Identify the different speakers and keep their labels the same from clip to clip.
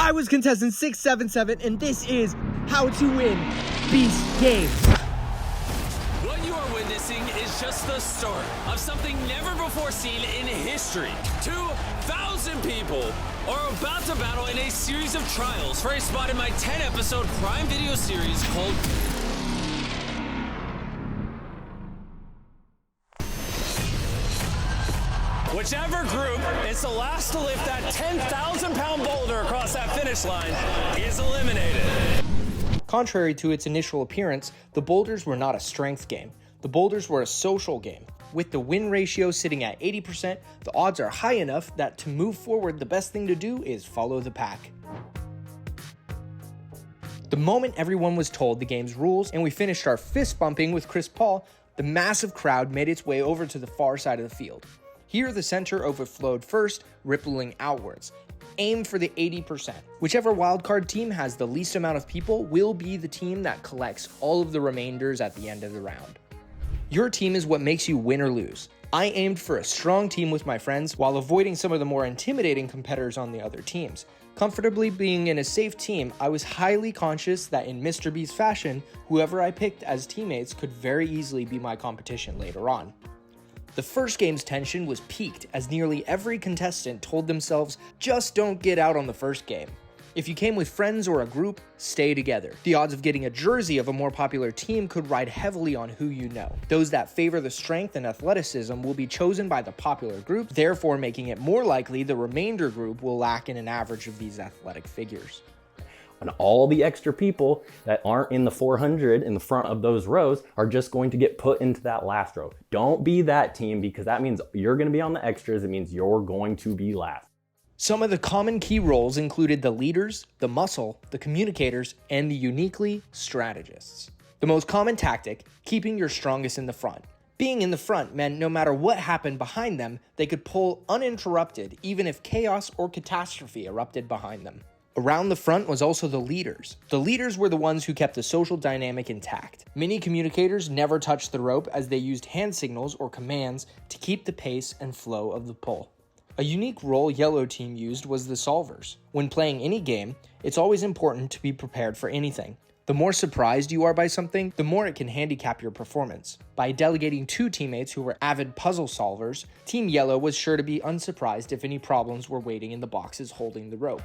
Speaker 1: I was contestant 677, and this is How to Win Beast Games.
Speaker 2: What you are witnessing is just the start of something never before seen in history. 2,000 people are about to battle in a series of trials for a spot in my 10-episode Prime Video series called Whichever group is the last to lift that 10,000-pound boulder across that finish line is eliminated.
Speaker 1: Contrary to its initial appearance, the boulders were not a strength game. The boulders were a social game. With the win ratio sitting at 80%, the odds are high enough that to move forward, the best thing to do is follow the pack. The moment everyone was told the game's rules and we finished our fist bumping with Chris Paul, the massive crowd made its way over to the far side of the field. Here, the center overflowed first, rippling outwards. Aim for the 80%. Whichever wildcard team has the least amount of people will be the team that collects all of the remainders at the end of the round. Your team is what makes you win or lose. I aimed for a strong team with my friends while avoiding some of the more intimidating competitors on the other teams. Comfortably being in a safe team, I was highly conscious that in Mr. Beast fashion, whoever I picked as teammates could very easily be my competition later on. The first game's tension was peaked as nearly every contestant told themselves, just don't get out on the first game. If you came with friends or a group, stay together. The odds of getting a jersey of a more popular team could ride heavily on who you know. Those that favor the strength and athleticism will be chosen by the popular group, therefore making it more likely the remainder group will lack in an average of these athletic figures.
Speaker 3: And all the extra people that aren't in the 400 in the front of those rows are just going to get put into that last row. Don't be that team, because that means you're going to be on the extras. It means you're going to be last.
Speaker 1: Some of the common key roles included the leaders, the muscle, the communicators, and the uniquely strategists. The most common tactic, keeping your strongest in the front. Being in the front meant no matter what happened behind them, they could pull uninterrupted even if chaos or catastrophe erupted behind them. Around the front was also the leaders. The leaders were the ones who kept the social dynamic intact. Many communicators never touched the rope as they used hand signals or commands to keep the pace and flow of the pull. A unique role Yellow Team used was the solvers. When playing any game, it's always important to be prepared for anything. The more surprised you are by something, the more it can handicap your performance. By delegating two teammates who were avid puzzle solvers, Team Yellow was sure to be unsurprised if any problems were waiting in the boxes holding the rope.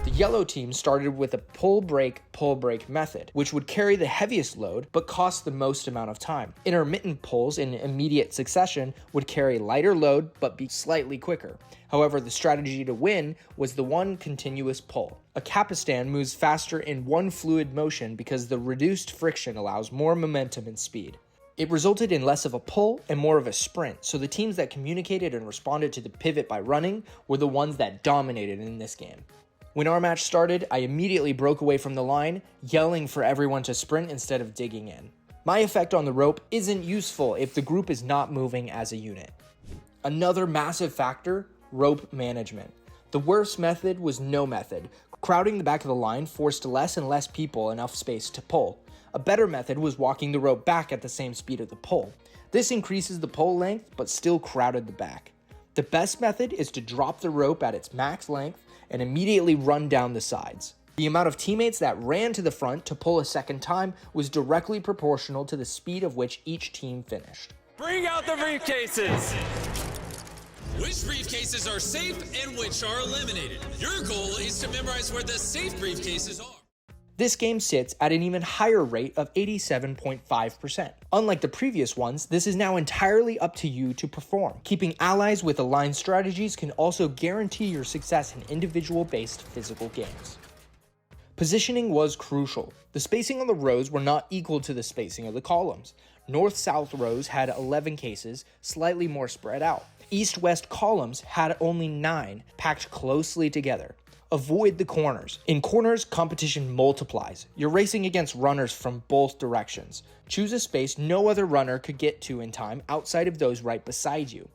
Speaker 1: The Yellow Team started with a pull-break method, which would carry the heaviest load but cost the most amount of time. Intermittent pulls in immediate succession would carry lighter load but be slightly quicker. However, the strategy to win was the one continuous pull. A Capistan moves faster in one fluid motion because the reduced friction allows more momentum and speed. It resulted in less of a pull and more of a sprint, so the teams that communicated and responded to the pivot by running were the ones that dominated in this game. When our match started, I immediately broke away from the line, yelling for everyone to sprint instead of digging in. My effect on the rope isn't useful if the group is not moving as a unit. Another massive factor, rope management. The worst method was no method. Crowding the back of the line forced less and less people enough space to pull. A better method was walking the rope back at the same speed of the pull. This increases the pull length but still crowded the back. The best method is to drop the rope at its max length and immediately run down the sides. The amount of teammates that ran to the front to pull a second time was directly proportional to the speed of which each team finished.
Speaker 2: Bring out the briefcases!
Speaker 4: Which briefcases are safe and which are eliminated? Your goal is to memorize where the safe briefcases are.
Speaker 1: This game sits at an even higher rate of 87.5%. Unlike the previous ones, this is now entirely up to you to perform. Keeping allies with aligned strategies can also guarantee your success in individual-based physical games. Positioning was crucial. The spacing on the rows were not equal to the spacing of the columns. North-south rows had 11 cases, slightly more spread out. East-west columns had only 9, packed closely together. Avoid the corners. In corners, competition multiplies. You're racing against runners from both directions. Choose a space no other runner could get to in time outside of those right beside you.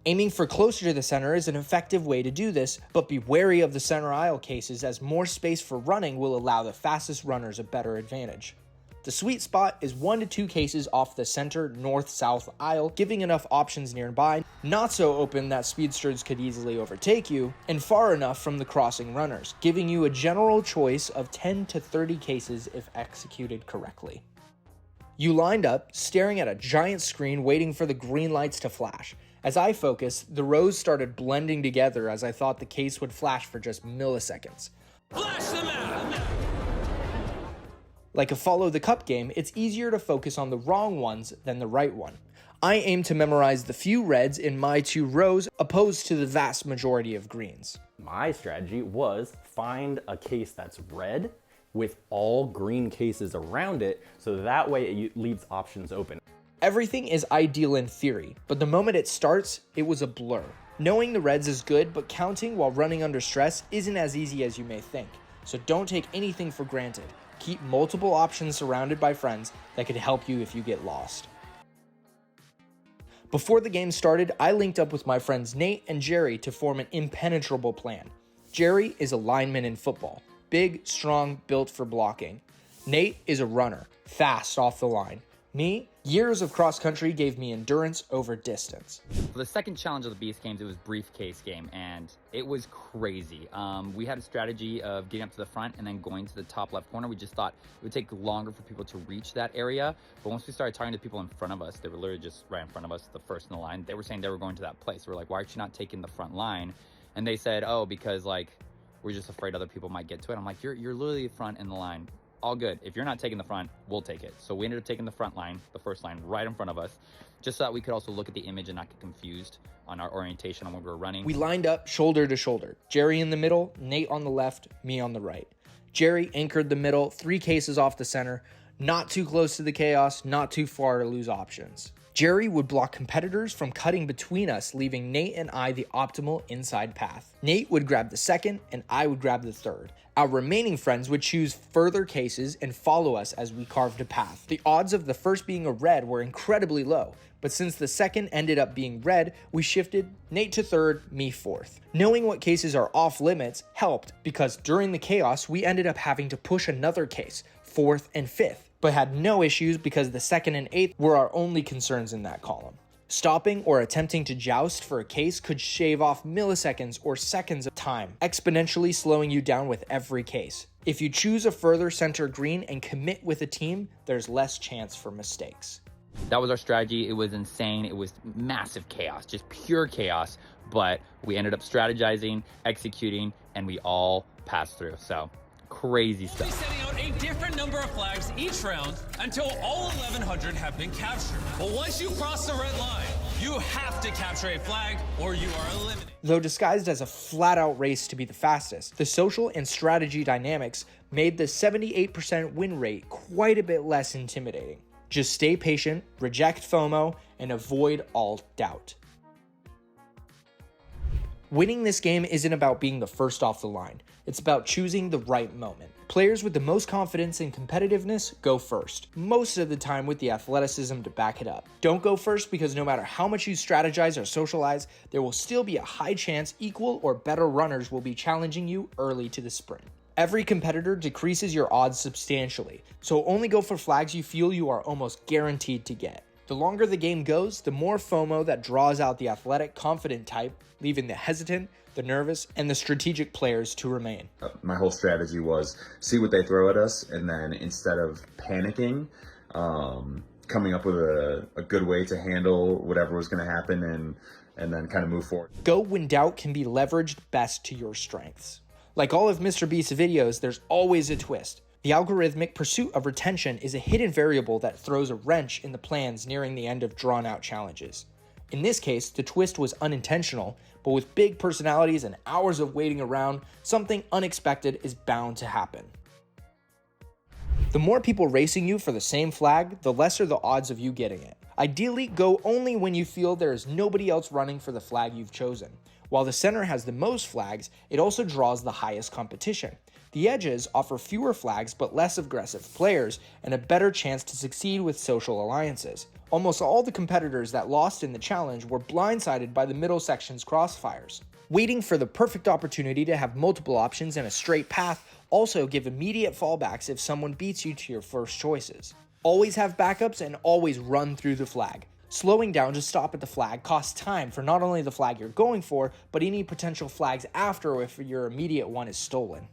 Speaker 1: Aiming for closer to the center is an effective way to do this, but be wary of the center aisle cases as more space for running will allow the fastest runners a better advantage. The sweet spot is 1 to 2 cases off the center north-south aisle, giving enough options nearby, not so open that speedsters could easily overtake you, and far enough from the crossing runners, giving you a general choice of 10 to 30 cases if executed correctly. You lined up, staring at a giant screen waiting for the green lights to flash. As I focused, the rows started blending together as I thought the case would flash for just milliseconds.
Speaker 2: Flash the map!
Speaker 1: Like a follow the cup game, it's easier to focus on the wrong ones than the right one. I aim to memorize the few reds in my 2 rows opposed to the vast majority of greens.
Speaker 3: My strategy was find a case that's red with all green cases around it, so that way it leaves options open.
Speaker 1: Everything is ideal in theory, but the moment it starts, it was a blur. Knowing the reds is good, but counting while running under stress isn't as easy as you may think. So don't take anything for granted. Keep multiple options surrounded by friends that could help you if you get lost. Before the game started, I linked up with my friends Nate and Jerry to form an impenetrable plan. Jerry is a lineman in football, big, strong, built for blocking. Nate is a runner, fast off the line. Me, years of cross country gave me endurance over distance.
Speaker 5: For the second challenge of the Beast Games, it was briefcase game, and it was crazy. We had a strategy of getting up to the front and then going to the top left corner. We just thought it would take longer for people to reach that area. But once we started talking to people in front of us, they were literally just right in front of us, the first in the line. They were saying they were going to that place. We're like, why aren't you not taking the front line? And they said, oh, because like, we're just afraid other people might get to it. I'm like, you're literally front in the line. All good. If you're not taking the front, we'll take it. So we ended up taking the front line, the first line, right in front of us, just so that we could also look at the image and not get confused on our orientation on when we were running.
Speaker 1: We lined up shoulder to shoulder. Jerry in the middle, Nate on the left, me on the right. Jerry anchored the middle, 3 cases off the center, not too close to the chaos, not too far to lose options. Jerry would block competitors from cutting between us, leaving Nate and I the optimal inside path. Nate would grab the second, and I would grab the third. Our remaining friends would choose further cases and follow us as we carved a path. The odds of the first being a red were incredibly low, but since the second ended up being red, we shifted Nate to third, me fourth. Knowing what cases are off limits helped because during the chaos, we ended up having to push another case, 4th and 5th, but had no issues because the 2nd and 8th were our only concerns in that column. Stopping or attempting to joust for a case could shave off milliseconds or seconds of time, exponentially slowing you down with every case. If you choose a further center green and commit with a team, there's less chance for mistakes.
Speaker 5: That was our strategy. It was insane. It was massive chaos, just pure chaos. But we ended up strategizing, executing, and we all passed through. So crazy
Speaker 2: We'll be
Speaker 5: stuff.
Speaker 2: setting out a different number of flags each round until all 1,100 have been captured. But once you cross the red line, you have to capture a flag or you are eliminated.
Speaker 1: Though disguised as a flat-out race to be the fastest, the social and strategy dynamics made the 78% win rate quite a bit less intimidating. Just stay patient, reject FOMO, and avoid all doubt. Winning this game isn't about being the first off the line. It's about choosing the right moment. Players with the most confidence and competitiveness go first, most of the time with the athleticism to back it up. Don't go first because no matter how much you strategize or socialize, there will still be a high chance equal or better runners will be challenging you early to the sprint. Every competitor decreases your odds substantially, so only go for flags you feel you are almost guaranteed to get. The longer the game goes, the more FOMO that draws out the athletic, confident type, leaving the hesitant, the nervous, and the strategic players to remain.
Speaker 6: My whole strategy was see what they throw at us, and then instead of panicking, coming up with a good way to handle whatever was going to happen and then kind of move forward.
Speaker 1: Go when doubt can be leveraged best to your strengths. Like all of Mr. Beast's videos, there's always a twist. The algorithmic pursuit of retention is a hidden variable that throws a wrench in the plans nearing the end of drawn-out challenges. In this case, the twist was unintentional, but with big personalities and hours of waiting around, something unexpected is bound to happen. The more people racing you for the same flag, the lesser the odds of you getting it. Ideally, go only when you feel there is nobody else running for the flag you've chosen. While the center has the most flags, it also draws the highest competition. The edges offer fewer flags but less aggressive players and a better chance to succeed with social alliances. Almost all the competitors that lost in the challenge were blindsided by the middle section's crossfires. Waiting for the perfect opportunity to have multiple options and a straight path also give immediate fallbacks if someone beats you to your first choices. Always have backups and always run through the flag. Slowing down to stop at the flag costs time for not only the flag you're going for, but any potential flags after if your immediate one is stolen.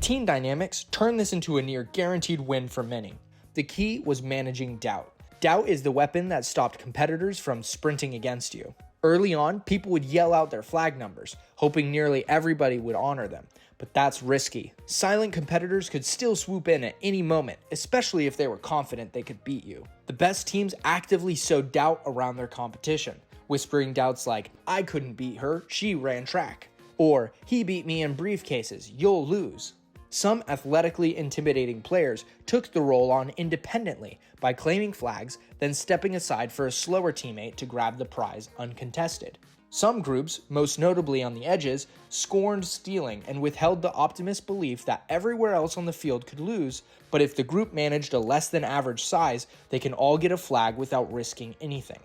Speaker 1: Team dynamics turned this into a near guaranteed win for many. The key was managing doubt. Doubt is the weapon that stopped competitors from sprinting against you. Early on, people would yell out their flag numbers, hoping nearly everybody would honor them. But that's risky. Silent competitors could still swoop in at any moment, especially if they were confident they could beat you. The best teams actively sowed doubt around their competition, whispering doubts like, "I couldn't beat her, she ran track," or "He beat me in briefcases, you'll lose." Some athletically intimidating players took the role on independently by claiming flags, then stepping aside for a slower teammate to grab the prize uncontested. Some groups, most notably on the edges, scorned stealing and withheld the optimist belief that everywhere else on the field could lose, but if the group managed a less than average size, they can all get a flag without risking anything.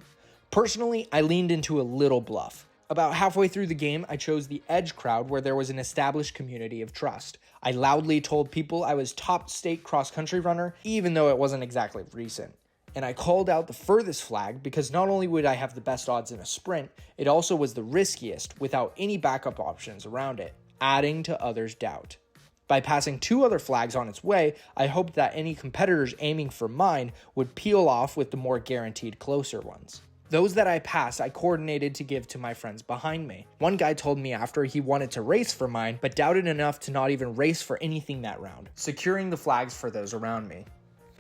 Speaker 1: Personally, I leaned into a little bluff. About halfway through the game, I chose the edge crowd where there was an established community of trust. I loudly told people I was top state cross-country runner, even though it wasn't exactly recent. And I called out the furthest flag because not only would I have the best odds in a sprint, it also was the riskiest without any backup options around it, adding to others' doubt. By passing 2 other flags on its way, I hoped that any competitors aiming for mine would peel off with the more guaranteed closer ones. Those that I passed, I coordinated to give to my friends behind me. One guy told me after he wanted to race for mine, but doubted enough to not even race for anything that round, securing the flags for those around me.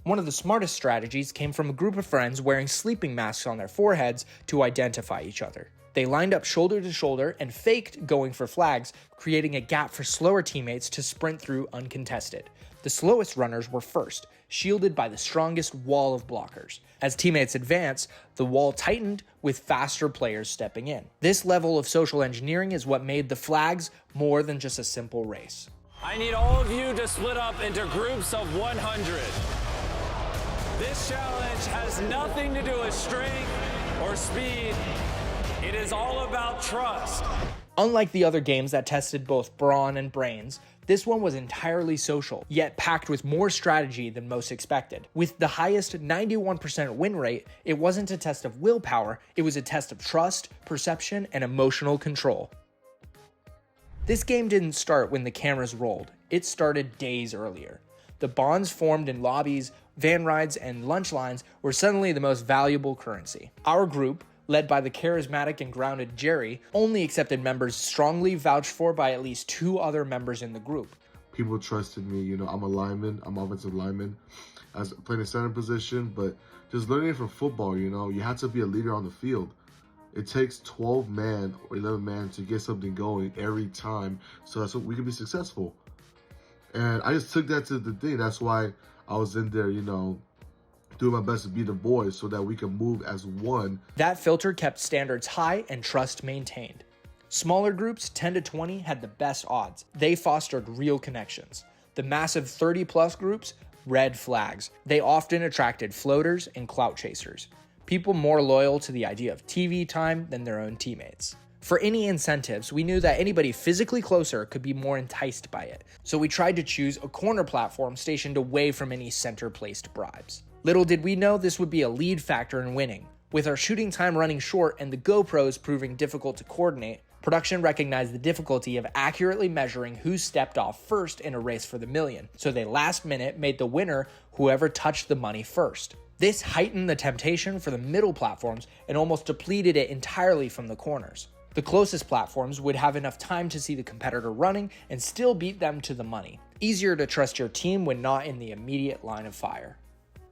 Speaker 1: One of the smartest strategies came from a group of friends wearing sleeping masks on their foreheads to identify each other. They lined up shoulder to shoulder and faked going for flags, creating a gap for slower teammates to sprint through uncontested. The slowest runners were first, shielded by the strongest wall of blockers. As teammates advanced, the wall tightened with faster players stepping in. This level of social engineering is what made the flags more than just a simple race.
Speaker 2: I need all of you to split up into groups of 100. This challenge has nothing to do with strength or speed. It is all about trust.
Speaker 1: Unlike the other games that tested both brawn and brains, this one was entirely social, yet packed with more strategy than most expected. With the highest 91% win rate, it wasn't a test of willpower, it was a test of trust, perception, and emotional control. This game didn't start when the cameras rolled, it started days earlier. The bonds formed in lobbies, van rides, and lunch lines were suddenly the most valuable currency. Our group, led by the charismatic and grounded Jerry, only accepted members strongly vouched for by at least 2 other members in the group.
Speaker 7: People trusted me, I'm a lineman, I'm offensive lineman, as playing a center position, but just learning from football, you have to be a leader on the field. It takes 12 man or 11 man to get something going every time, so that's what we can be successful. And I just took that to the thing. That's why I was in there, doing my best to be the boys so that we can move as one.
Speaker 1: That filter kept standards high and trust maintained. Smaller groups, 10 to 20, had the best odds. They fostered real connections. The massive 30-plus groups, red flags. They often attracted floaters and clout chasers, people more loyal to the idea of TV time than their own teammates. For any incentives, we knew that anybody physically closer could be more enticed by it, so we tried to choose a corner platform stationed away from any center-placed bribes. Little did we know this would be a lead factor in winning. With our shooting time running short and the GoPros proving difficult to coordinate, production recognized the difficulty of accurately measuring who stepped off first in a race for the million, so they last minute made the winner whoever touched the money first. This heightened the temptation for the middle platforms and almost depleted it entirely from the corners. The closest platforms would have enough time to see the competitor running and still beat them to the money. Easier to trust your team when not in the immediate line of fire.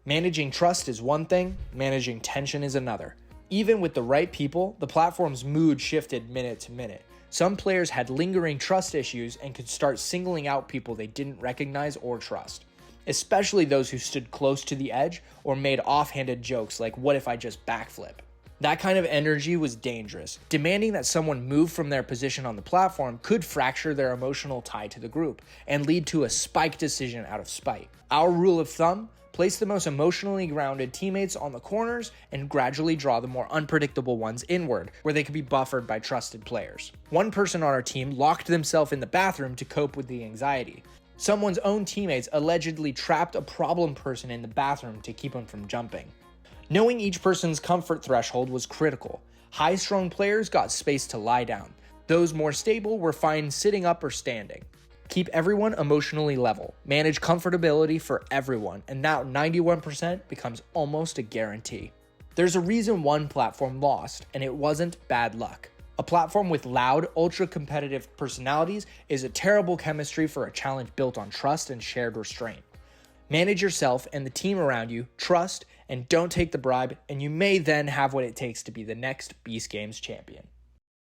Speaker 1: Managing trust is one thing, managing tension is another. Even with the right people, the platform's mood shifted minute to minute. Some players had lingering trust issues and could start singling out people they didn't recognize or trust, especially those who stood close to the edge or made offhanded jokes like, "What if I just backflip?" That kind of energy was dangerous. Demanding that someone move from their position on the platform could fracture their emotional tie to the group and lead to a spike decision out of spite. Our rule of thumb: place the most emotionally grounded teammates on the corners and gradually draw the more unpredictable ones inward, where they can be buffered by trusted players. One person on our team locked themselves in the bathroom to cope with the anxiety. Someone's own teammates allegedly trapped a problem person in the bathroom to keep him from jumping. Knowing each person's comfort threshold was critical. High-strung players got space to lie down. Those more stable were fine sitting up or standing. Keep everyone emotionally level. Manage comfortability for everyone, and now 91% becomes almost a guarantee. There's a reason one platform lost, and it wasn't bad luck. A platform with loud, ultra-competitive personalities is a terrible chemistry for a challenge built on trust and shared restraint. Manage yourself and the team around you, trust, and don't take the bribe, and you may then have what it takes to be the next Beast Games champion.